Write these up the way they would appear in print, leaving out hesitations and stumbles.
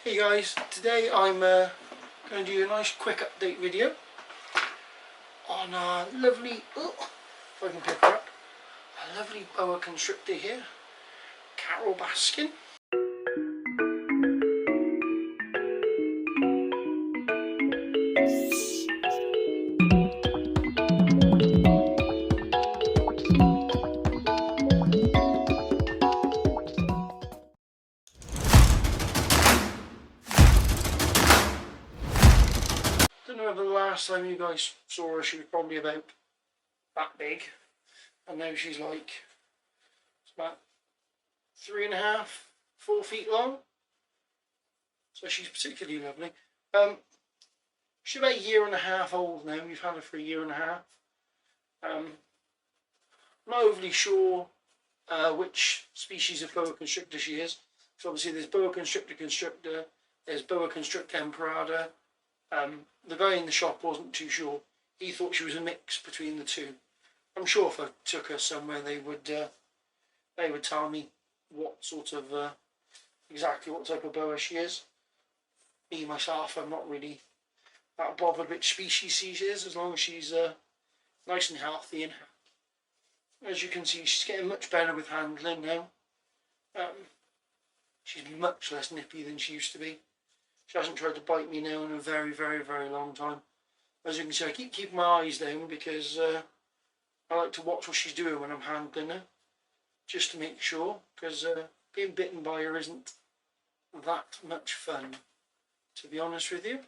Hey guys, today I'm going to do a nice quick update video on a lovely, if I can pick her up, a lovely boa constrictor here, Baskin. Don't know if the last time you guys saw her she was probably about that big, and now she's like, it's about 3.5, 4 feet long, so she's particularly lovely. She's about 1.5 years old now. We've had her for 1.5 years. I'm not overly sure which species of boa constrictor she is. So obviously there's boa constrictor, there's boa constrictor emperada. The guy in the shop wasn't too sure. He thought she was a mix between the two. I'm sure if I took her somewhere they would tell me what sort of exactly what type of boa she is. Me myself, I'm not really that bothered which species she is, as long as she's nice and healthy. And as you can see, she's getting much better with handling now. She's much less nippy than she used to be. She hasn't tried to bite me now in a very, very, very long time. As you can see, I keep keeping my eyes down because I like to watch what she's doing when I'm handling her, just to make sure, because being bitten by her isn't that much fun, to be honest with you.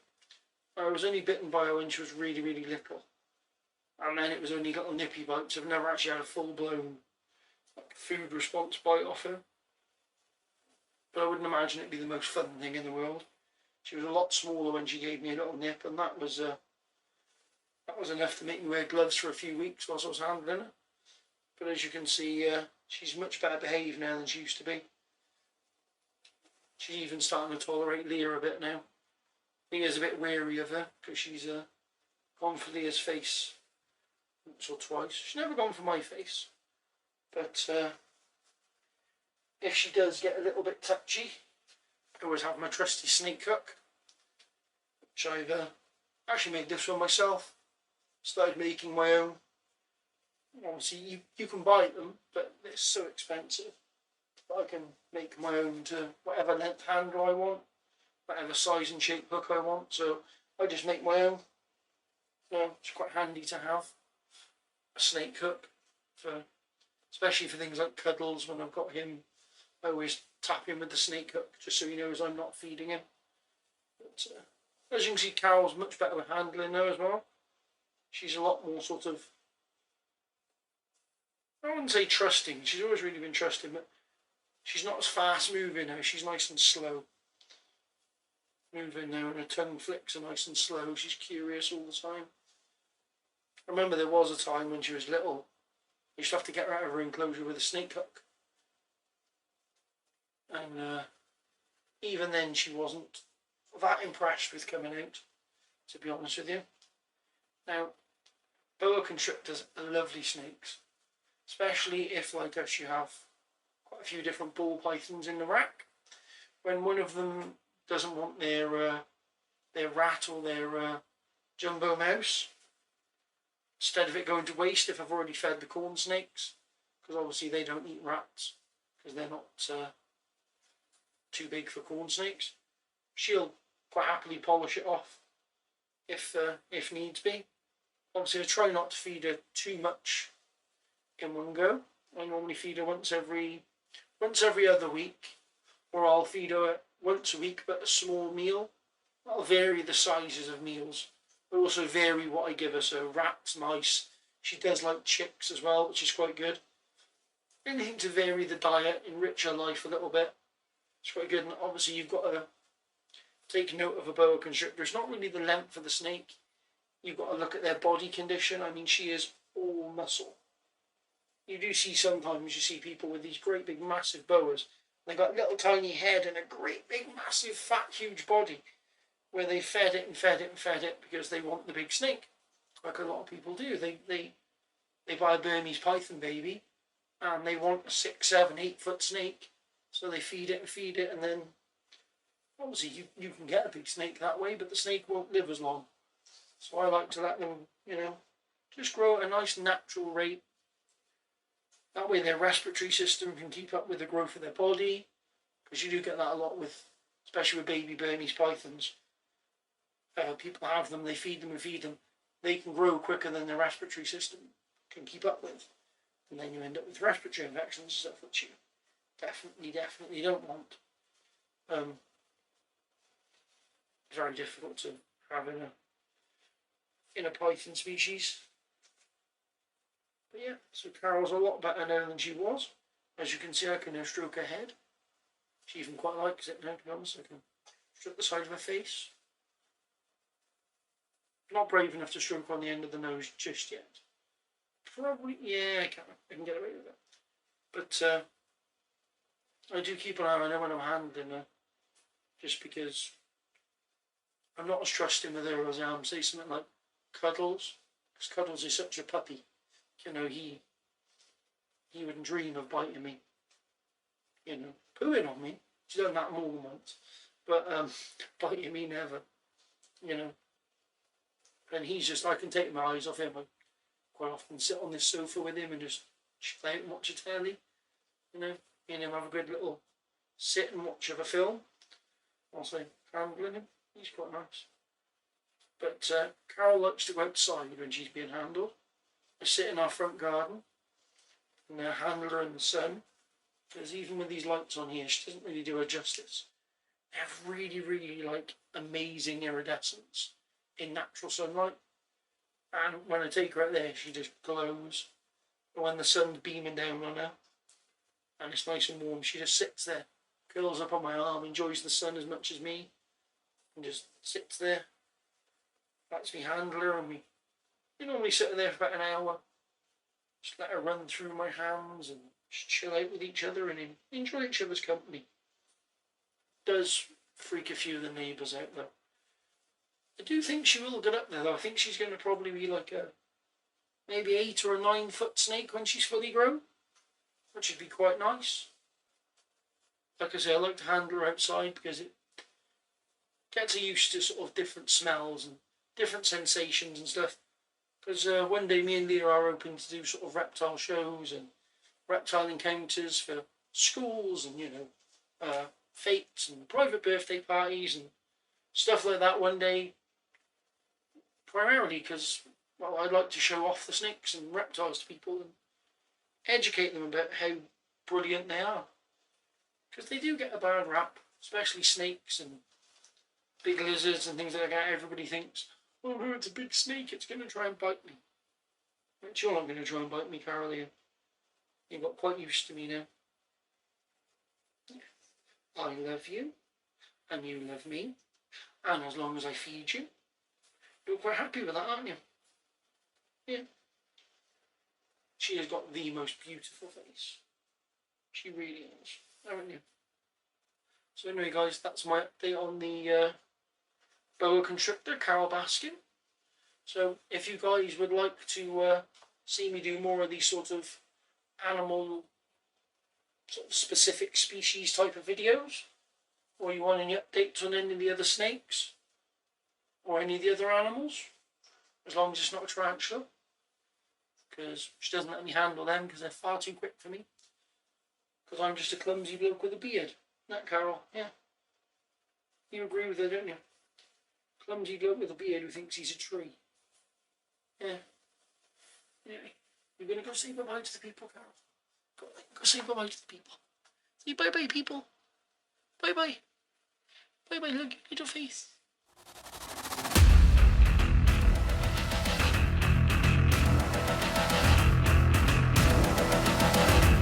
I was only bitten by her when she was really, really little, and then it was only little nippy bites. I've never actually had a full-blown food response bite off her, but I wouldn't imagine it'd be the most fun thing in the world. She was a lot smaller when she gave me a little nip, and that was enough to make me wear gloves for a few weeks whilst I was handling her. But as you can see, she's much better behaved now than she used to be. She's even starting to tolerate Leah a bit now. Leah's a bit wary of her because she's gone for Leah's face once or twice. She's never gone for my face, but if she does get a little bit touchy, I always have my trusty snake hook, which I've actually made this one myself. Started making my own. Obviously you can buy them, but they're so expensive. But I can make my own to whatever length handle I want, whatever size and shape hook I want. So I just make my own. It's quite handy to have a snake hook, especially for things like cuddles. When I've got him, I always tap him with the snake hook just so he knows I'm not feeding him. But as you can see, Carol's much better with handling now as well. She's a lot more sort of, I wouldn't say trusting. She's always really been trusting, but she's not as fast moving now. She's nice and slow moving now, and her tongue flicks are nice and slow. She's curious all the time. I remember there was a time when she was little, I used to have to get her out of her enclosure with a snake hook. And even then she wasn't that impressed with coming out, to be honest with you. Now, boa constrictors are lovely snakes, especially if, like us, you have quite a few different ball pythons in the rack. When one of them doesn't want their rat or their jumbo mouse, instead of it going to waste, if I've already fed the corn snakes, because obviously they don't eat rats because they're not too big for corn snakes, she'll quite happily polish it off if needs be. Obviously I try not to feed her too much in one go. I normally feed her once every other week, or I'll feed her once a week but a small meal. I'll vary the sizes of meals, but also vary what I give her. So rats, mice, she does like chicks as well, which is quite good. Anything to vary the diet, enrich her life a little bit. It's quite good. And obviously you've got to take note of a boa constrictor. It's not really the length of the snake. You've got to look at their body condition. I mean, she is all muscle. You do see sometimes, you see people with these great big massive boas. They've got a little tiny head and a great big massive fat huge body, where they fed it and fed it and fed it because they want the big snake, like a lot of people do. They buy a Burmese python baby and they want a 6, 7, 8 foot snake, so they feed it and feed it, and then obviously you can get a big snake that way, but the snake won't live as long. So I like to let them, you know, just grow at a nice natural rate. That way their respiratory system can keep up with the growth of their body, because you do get that a lot with, especially with baby Burmese pythons. People have them, they feed them and feed them. They can grow quicker than their respiratory system can keep up with. And then you end up with respiratory infections and stuff, which you definitely don't want. It's very difficult to have in a python species. But yeah, so Carol's a lot better now than she was. As you can see, I can now stroke her head. She even quite likes it now, to be honest. I can stroke the side of her face. Not brave enough to stroke on the end of the nose just yet. Probably, yeah, I can get away with it. But I do keep an eye on her when I'm handling her, just because I'm not as trusting with her as I am, say, something like Cuddles, because Cuddles is such a puppy. You know, he wouldn't dream of biting me. You know, pooing on me. She's done that more than once, but biting me never. You know, and he's just, I can take my eyes off him. I quite often sit on this sofa with him and just chill out and watch a telly. You know, me and him have a good little sit and watch of a film. Also, handling him, he's quite nice. But Carol likes to go outside when she's being handled. I sit in our front garden and I handle her in the sun, because even with these lights on here, she doesn't really do her justice. They have really like amazing iridescence in natural sunlight, and when I take her out there, she just glows. But when the sun's beaming down on her and it's nice and warm, she just sits there, curls up on my arm, enjoys the sun as much as me, and just sits there, lets me handle her, and we normally sit there for about an hour, just let her run through my hands and just chill out with each other and enjoy each other's company. Does freak a few of the neighbours out though. I do think she will get up there though. I think she's going to probably be like a maybe 8 or a 9 foot snake when she's fully grown, which would be quite nice. Like I say, I like to handle her outside because it gets her used to sort of different smells and different sensations and stuff. Because one day me and Leah are hoping to do sort of reptile shows and reptile encounters for schools and, you know, fates and private birthday parties and stuff like that one day. Primarily because, well, I'd like to show off the snakes and reptiles to people and educate them about how brilliant they are. Because they do get a bad rap, especially snakes and big lizards and things like that. Everybody thinks, oh no, it's a big snake, it's going to try and bite me. But you're not going to try and bite me, Carol. You got quite used to me now. I love you, and you love me, and as long as I feed you, you're quite happy with that, aren't you? Yeah. She has got the most beautiful face. She really is, haven't you? So anyway, guys, that's my update on the boa constrictor, Carol Baskin. So if you guys would like to see me do more of these sort of animal, sort of specific species type of videos, or you want any updates on any of the other snakes, or any of the other animals, as long as it's not a tarantula, because she doesn't let me handle them because they're far too quick for me, because I'm just a clumsy bloke with a beard. Isn't that, Carol? Yeah. You agree with her, don't you? Clumsy bloke with a beard who thinks he's a tree. Yeah. Anyway, you're going to go say bye-bye to the people, Carol. Go say bye-bye to the people. Say bye-bye, people. Bye-bye. Bye-bye, look at your face.